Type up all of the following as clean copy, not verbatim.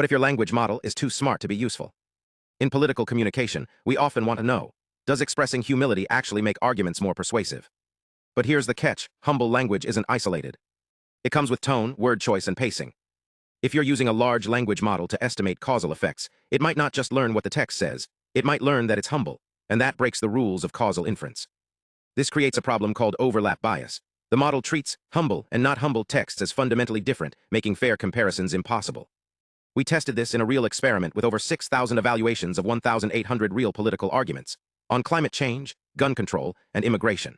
What if your language model is too smart to be useful? In political communication, we often want to know, does expressing humility actually make arguments more persuasive? But here's the catch: humble language isn't isolated. It comes with tone, word choice, and pacing. If you're using a large language model to estimate causal effects, it might not just learn what the text says, it might learn that it's humble, and that breaks the rules of causal inference. This creates a problem called overlap bias. The model treats humble and not humble texts as fundamentally different, making fair comparisons impossible. We tested this in a real experiment with over 6,000 evaluations of 1,800 real political arguments on climate change, gun control, and immigration.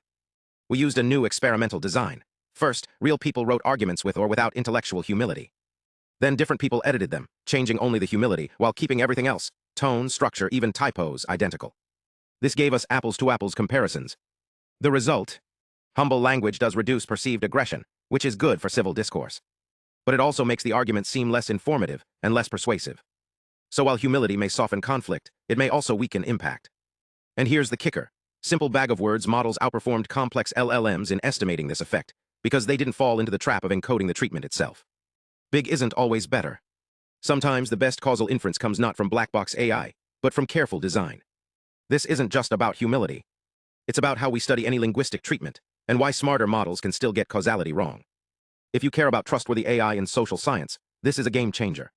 We used a new experimental design. First, real people wrote arguments with or without intellectual humility. Then different people edited them, changing only the humility while keeping everything else, tone, structure, even typos, identical. This gave us apples-to-apples comparisons. The result? Humble language does reduce perceived aggression, which is good for civil discourse. But it also makes the argument seem less informative and less persuasive. So while humility may soften conflict, it may also weaken impact. And here's the kicker. Simple bag-of-words models outperformed complex LLMs in estimating this effect, because they didn't fall into the trap of encoding the treatment itself. Big isn't always better. Sometimes the best causal inference comes not from black box AI, but from careful design. This isn't just about humility. It's about how we study any linguistic treatment, and why smarter models can still get causality wrong. If you care about trustworthy AI in social science, this is a game changer.